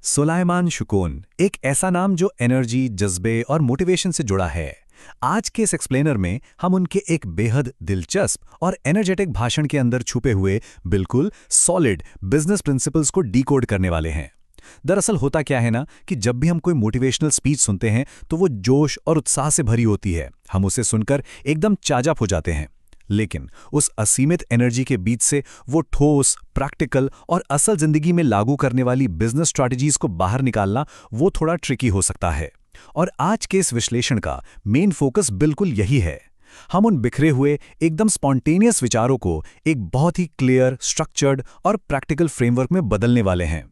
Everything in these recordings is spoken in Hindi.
सुलाइमान शुकोन एक ऐसा नाम जो एनर्जी, जज्बे और मोटिवेशन से जुड़ा है। आज के इस एक्सप्लेनर में हम उनके एक बेहद दिलचस्प और एनर्जेटिक भाषण के अंदर छुपे हुए बिल्कुल सॉलिड बिजनेस प्रिंसिपल्स को डीकोड करने वाले हैं। दरअसल होता क्या है ना कि जब भी हम कोई मोटिवेशनल स्पीच सुनते हैं तो वो जोश और उत्साह से भरी होती है। हम उसे सुनकर एकदम चाजाप हो जाते हैं, लेकिन उस असीमित एनर्जी के बीच से वो ठोस, प्रैक्टिकल और असल जिंदगी में लागू करने वाली बिजनेस स्ट्रैटेजीज को बाहर निकालना वो थोड़ा ट्रिकी हो सकता है। और आज के इस विश्लेषण का मेन फोकस बिल्कुल यही है। हम उन बिखरे हुए एकदम स्पॉन्टेनियस विचारों को एक बहुत ही क्लियर, स्ट्रक्चर्ड और प्रैक्टिकल फ्रेमवर्क में बदलने वाले हैं।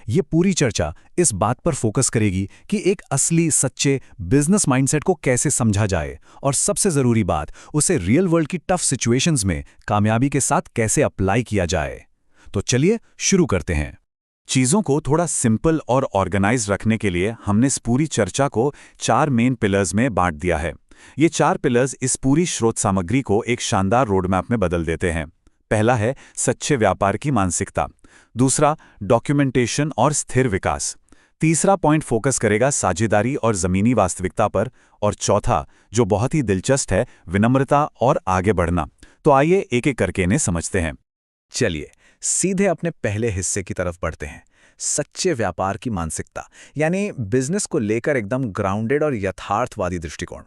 ये पूरी चर्चा इस बात पर फोकस करेगी कि एक असली सच्चे बिजनेस माइंडसेट को कैसे समझा जाए और सबसे जरूरी बात, उसे रियल वर्ल्ड की टफ सिचुएशंस में कामयाबी के साथ कैसे अप्लाई किया जाए। तो चलिए शुरू करते हैं। चीज़ों को थोड़ा सिंपल और ऑर्गेनाइज रखने के लिए हमने इस पूरी चर्चा को 4 मेन पिलर्स में बांट दिया है। ये 4 पिलर्स इस पूरी स्रोत सामग्री को एक शानदार रोडमैप में बदल देते हैं। पहला है सच्चे व्यापार की मानसिकता, दूसरा डॉक्यूमेंटेशन और स्थिर विकास, तीसरा पॉइंट फोकस करेगा साझेदारी और ज़मीनी वास्तविकता पर, और चौथा जो बहुत ही दिलचस्प है, विनम्रता और आगे बढ़ना। तो आइए एक एक करके इन्हें समझते हैं। चलिए सीधे अपने पहले हिस्से की तरफ बढ़ते हैं। सच्चे व्यापार की मानसिकता, यानी बिजनेस को लेकर एकदम ग्राउंडेड और यथार्थवादी दृष्टिकोण।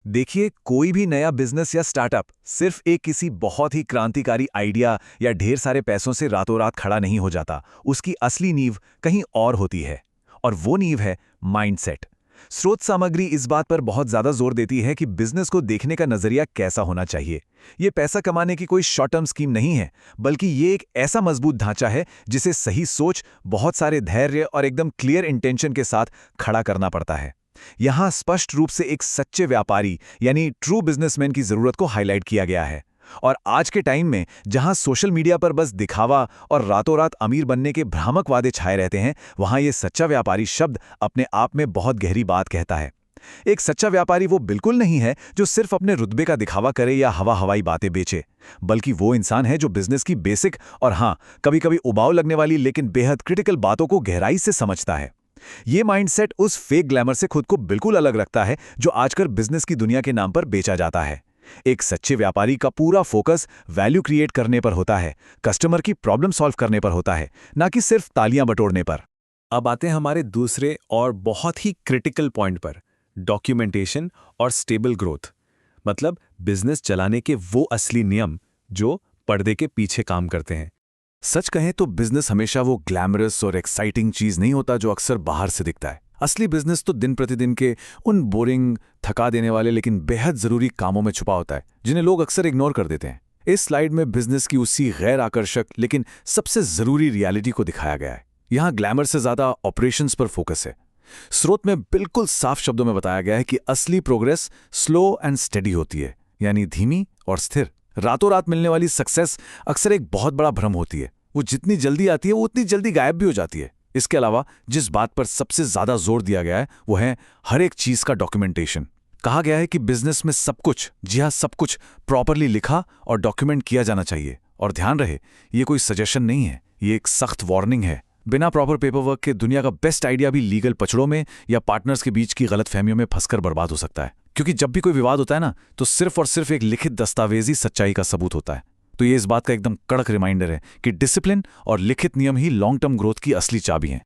देखिए, कोई भी नया बिजनेस या स्टार्टअप सिर्फ एक किसी बहुत ही क्रांतिकारी आइडिया या ढेर सारे पैसों से रातों रात खड़ा नहीं हो जाता। उसकी असली नींव कहीं और होती है, और वो नींव है माइंडसेट। स्रोत सामग्री इस बात पर बहुत ज्यादा जोर देती है कि बिजनेस को देखने का नजरिया कैसा होना चाहिए। ये पैसा कमाने की कोई शॉर्ट टर्म स्कीम नहीं है, बल्कि ये एक ऐसा मजबूत ढांचा है जिसे सही सोच, बहुत सारे धैर्य और एकदम क्लियर इंटेंशन के साथ खड़ा करना पड़ता है। यहां स्पष्ट रूप से एक सच्चे व्यापारी यानी ट्रू बिजनेसमैन की जरूरत को हाईलाइट किया गया है। और आज के टाइम में जहां सोशल मीडिया पर बस दिखावा और रातों रात अमीर बनने के भ्रामक वादे छाए रहते हैं, वहां ये सच्चा व्यापारी शब्द अपने आप में बहुत गहरी बात कहता है। एक सच्चा व्यापारी वो बिल्कुल नहीं है जो सिर्फ अपने रुतबे का दिखावा करे या हवा हवाई बातें बेचे, बल्कि वो इंसान है जो बिजनेस की बेसिक और हाँ, कभी कभी उबाऊ लगने वाली लेकिन बेहद क्रिटिकल बातों को गहराई से समझता है। ये माइंडसेट उस फेक ग्लैमर से खुद को बिल्कुल अलग रखता है जो आजकल बिजनेस की दुनिया के नाम पर बेचा जाता है। एक सच्चे व्यापारी का पूरा फोकस वैल्यू क्रिएट करने पर होता है, कस्टमर की प्रॉब्लम सॉल्व करने पर होता है, ना कि सिर्फ तालियां बटोरने पर। अब आते हैं हमारे दूसरे और बहुत ही क्रिटिकल पॉइंट पर, डॉक्यूमेंटेशन और स्टेबल ग्रोथ। मतलब बिजनेस चलाने के वो असली नियम जो पर्दे के पीछे काम करते हैं। सच कहें तो बिजनेस हमेशा वो ग्लैमरस और एक्साइटिंग चीज नहीं होता जो अक्सर बाहर से दिखता है। असली बिजनेस तो दिन प्रतिदिन के उन बोरिंग, थका देने वाले लेकिन बेहद जरूरी कामों में छुपा होता है, जिन्हें लोग अक्सर इग्नोर कर देते हैं। इस स्लाइड में बिजनेस की उसी गैर आकर्षक लेकिन सबसे जरूरी रियलिटी को दिखाया गया है। यहाँ ग्लैमर से ज्यादा ऑपरेशंस पर फोकस है। स्रोत में बिल्कुल साफ शब्दों में बताया गया है कि असली प्रोग्रेस स्लो एंड स्टेडी होती है, यानी धीमी और स्थिर। रातों रात मिलने वाली सक्सेस अक्सर एक बहुत बड़ा भ्रम होती है। वो जितनी जल्दी आती है वो उतनी जल्दी गायब भी हो जाती है। इसके अलावा जिस बात पर सबसे ज्यादा जोर दिया गया है वो है हर एक चीज का डॉक्यूमेंटेशन। कहा गया है कि बिजनेस में सब कुछ, जी हाँ सब कुछ, प्रॉपरली लिखा और डॉक्यूमेंट किया जाना चाहिए। और ध्यान रहे, ये कोई सजेशन नहीं है, ये एक सख्त वार्निंग है। बिना प्रॉपर पेपरवर्क के दुनिया का बेस्ट आइडिया भी लीगल पचड़ों में या पार्टनर्स के बीच की गलतफहमियों में फंसकर बर्बाद हो सकता है। क्योंकि जब भी कोई विवाद होता है ना, तो सिर्फ और सिर्फ एक लिखित दस्तावेजी सच्चाई का सबूत होता है। तो ये इस बात का एकदम कड़क रिमाइंडर है कि डिसिप्लिन और लिखित नियम ही लॉन्ग टर्म ग्रोथ की असली चाबी हैं।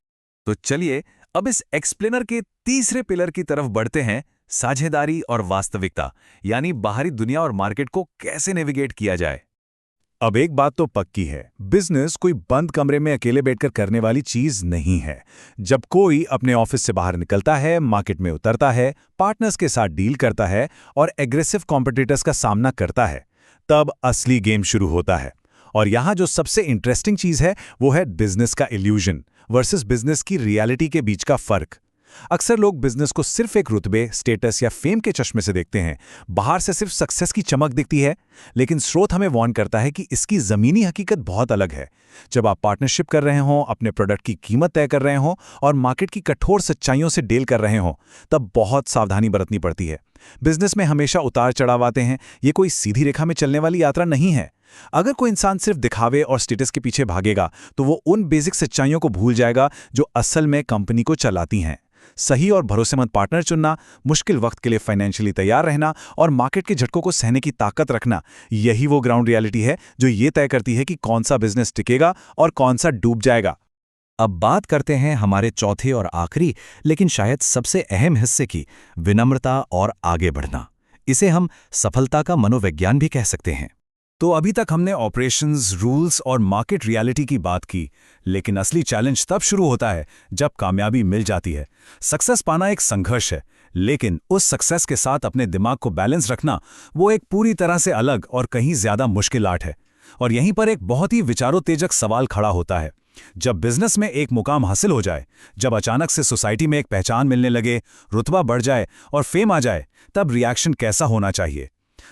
तो चलिए अब इस एक्सप्लेनर के तीसरे पिलर की तरफ बढ़ते हैं, साझेदारी और वास्तविकता, यानी बाहरी दुनिया और मार्केट को कैसे नेविगेट किया जाए। अब एक बात तो पक्की है, बिजनेस कोई बंद कमरे में अकेले बैठकर करने वाली चीज नहीं है। जब कोई अपने ऑफिस से बाहर निकलता है, मार्केट में उतरता है, पार्टनर्स के साथ डील करता है और एग्रेसिव कॉम्पिटिटर्स का सामना करता है, तब असली गेम शुरू होता है। और यहां जो सबसे इंटरेस्टिंग चीज है वो है बिजनेस का इल्यूजन वर्सेस बिजनेस की रियलिटी के बीच का फर्क। अक्सर लोग बिजनेस को सिर्फ एक रुतबे, स्टेटस या फेम के चश्मे से देखते हैं। बाहर से सिर्फ सक्सेस की चमक दिखती है, लेकिन स्रोत हमें वार्न करता है कि इसकी ज़मीनी हकीकत बहुत अलग है। जब आप पार्टनरशिप कर रहे हों, अपने प्रोडक्ट की कीमत तय कर रहे हों और मार्केट की कठोर सच्चाइयों से डील कर रहे हों, तब बहुत सावधानी बरतनी पड़ती है। बिजनेस में हमेशा उतार चढ़ाव आते हैं, ये कोई सीधी रेखा में चलने वाली यात्रा नहीं है। अगर कोई इंसान सिर्फ दिखावे और स्टेटस के पीछे भागेगा, तो वो उन बेसिक सच्चाइयों को भूल जाएगा जो असल में कंपनी को चलाती हैं। सही और भरोसेमंद पार्टनर चुनना, मुश्किल वक्त के लिए फाइनेंशियली तैयार रहना और मार्केट के झटकों को सहने की ताकत रखना, यही वो ग्राउंड रियलिटी है जो ये तय करती है कि कौन सा बिजनेस टिकेगा और कौन सा डूब जाएगा। अब बात करते हैं हमारे चौथे और आखिरी लेकिन शायद सबसे अहम हिस्से की, विनम्रता और आगे बढ़ना। इसे हम सफलता का मनोविज्ञान भी कह सकते हैं। तो अभी तक हमने ऑपरेशंस, रूल्स और मार्केट रियलिटी की बात की, लेकिन असली चैलेंज तब शुरू होता है जब कामयाबी मिल जाती है। सक्सेस पाना एक संघर्ष है, लेकिन उस सक्सेस के साथ अपने दिमाग को बैलेंस रखना, वो एक पूरी तरह से अलग और कहीं ज्यादा मुश्किल आर्ट है। और यहीं पर एक बहुत ही विचारोत्तेजक सवाल खड़ा होता है। जब बिजनेस में एक मुकाम हासिल हो जाए, जब अचानक से सोसाइटी में एक पहचान मिलने लगे, रुतबा बढ़ जाए और फेम आ जाए, तब रिएक्शन कैसा होना चाहिए?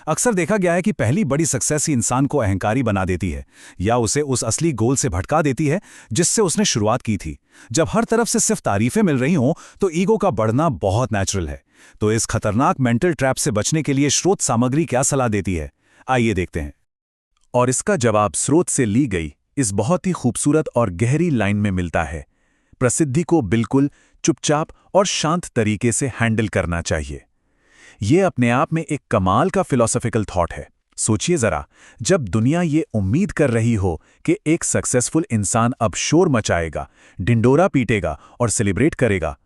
अक्सर देखा गया है कि पहली बड़ी सक्सेस ही इंसान को अहंकारी बना देती है या उसे उस असली गोल से भटका देती है जिससे उसने शुरुआत की थी। जब हर तरफ से सिर्फ तारीफें मिल रही हों, तो ईगो का बढ़ना बहुत नेचुरल है। तो इस खतरनाक मेंटल ट्रैप से बचने के लिए स्रोत सामग्री क्या सलाह देती है, आइए देखते हैं। और इसका जवाब स्रोत से ली गई इस बहुत ही खूबसूरत और गहरी लाइन में मिलता है। प्रसिद्धि को बिल्कुल चुपचाप और शांत तरीके से हैंडल करना चाहिए। ये अपने आप में एक कमाल का फिलॉसफिकल थॉट है। सोचिए जरा, जब दुनिया ये उम्मीद कर रही हो कि एक सक्सेसफुल इंसान अब शोर मचाएगा, ढिंडोरा पीटेगा और सेलिब्रेट करेगा,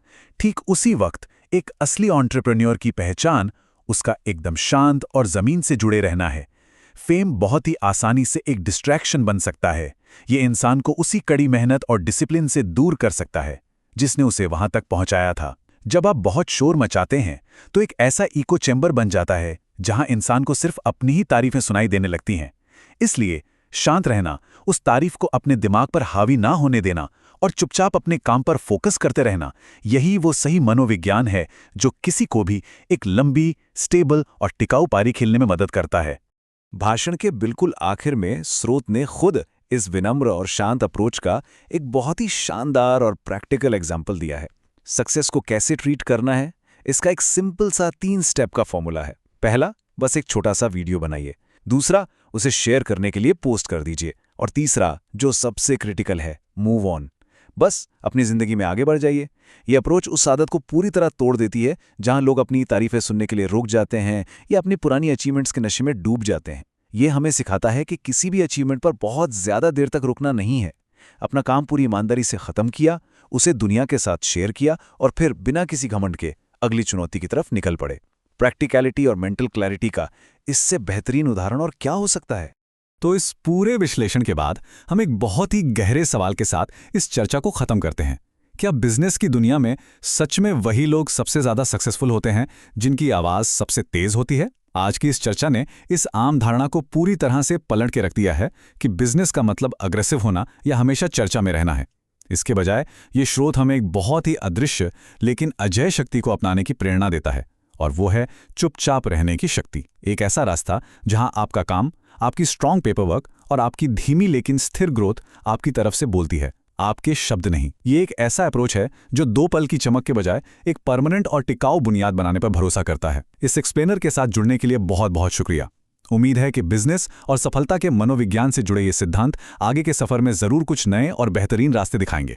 ठीक उसी वक्त एक असली एंटरप्रेन्योर की पहचान उसका एकदम शांत और जमीन से जुड़े रहना है। फेम बहुत ही आसानी से एक डिस्ट्रैक्शन बन सकता है। ये इंसान को उसी कड़ी मेहनत और डिसिप्लिन से दूर कर सकता है जिसने उसे वहां तक पहुंचाया था। जब आप बहुत शोर मचाते हैं, तो एक ऐसा इको चैम्बर बन जाता है जहां इंसान को सिर्फ अपनी ही तारीफें सुनाई देने लगती हैं। इसलिए शांत रहना, उस तारीफ को अपने दिमाग पर हावी ना होने देना और चुपचाप अपने काम पर फोकस करते रहना, यही वो सही मनोविज्ञान है जो किसी को भी एक लंबी, स्टेबल और टिकाऊ पारी खेलने में मदद करता है। भाषण के बिल्कुल आखिर में स्रोत ने खुद इस विनम्र और शांत अप्रोच का एक बहुत ही शानदार और प्रैक्टिकल एग्जाम्पल दिया है। सक्सेस को कैसे ट्रीट करना है, इसका एक सिंपल सा 3 स्टेप का फॉर्मूला है। पहला, बस एक छोटा सा वीडियो बनाइए। दूसरा, उसे शेयर करने के लिए पोस्ट कर दीजिए। और तीसरा, जो सबसे क्रिटिकल है, मूव ऑन। बस अपनी जिंदगी में आगे बढ़ जाइए। ये अप्रोच उस आदत को पूरी तरह तोड़ देती है जहां लोग अपनी तारीफें सुनने के लिए रुक जाते हैं या अपनी पुरानी अचीवमेंट्स के नशे में डूब जाते हैं। ये हमें सिखाता है कि किसी भी अचीवमेंट पर बहुत ज्यादा देर तक रुकना नहीं है। अपना काम पूरी ईमानदारी से खत्म किया, उसे दुनिया के साथ शेयर किया और फिर बिना किसी घमंड के अगली चुनौती की तरफ निकल पड़े। प्रैक्टिकलिटी और मेंटल क्लैरिटी का इससे बेहतरीन उदाहरण और क्या हो सकता है? तो इस पूरे विश्लेषण के बाद हम एक बहुत ही गहरे सवाल के साथ इस चर्चा को खत्म करते हैं। क्या बिजनेस की दुनिया में सच में वही लोग सबसे ज्यादा सक्सेसफुल होते हैं जिनकी आवाज सबसे तेज होती है? आज की इस चर्चा ने इस आम धारणा को पूरी तरह से पलट के रख दिया है कि बिजनेस का मतलब अग्रेसिव होना या हमेशा चर्चा में रहना है। इसके बजाय ये स्रोत हमें एक बहुत ही अदृश्य लेकिन अजेय शक्ति को अपनाने की प्रेरणा देता है, और वो है चुपचाप रहने की शक्ति। एक ऐसा रास्ता जहां आपका काम, आपकी स्ट्रॉन्ग पेपरवर्क और आपकी धीमी लेकिन स्थिर ग्रोथ आपकी तरफ से बोलती है, आपके शब्द नहीं। ये एक ऐसा अप्रोच है जो 2 पल की चमक के बजाय एक परमानेंट और टिकाऊ बुनियाद बनाने पर भरोसा करता है। इस एक्सप्लेनर के साथ जुड़ने के लिए बहुत बहुत शुक्रिया। उम्मीद है कि बिजनेस और सफलता के मनोविज्ञान से जुड़े ये सिद्धांत आगे के सफर में जरूर कुछ नए और बेहतरीन रास्ते दिखाएंगे।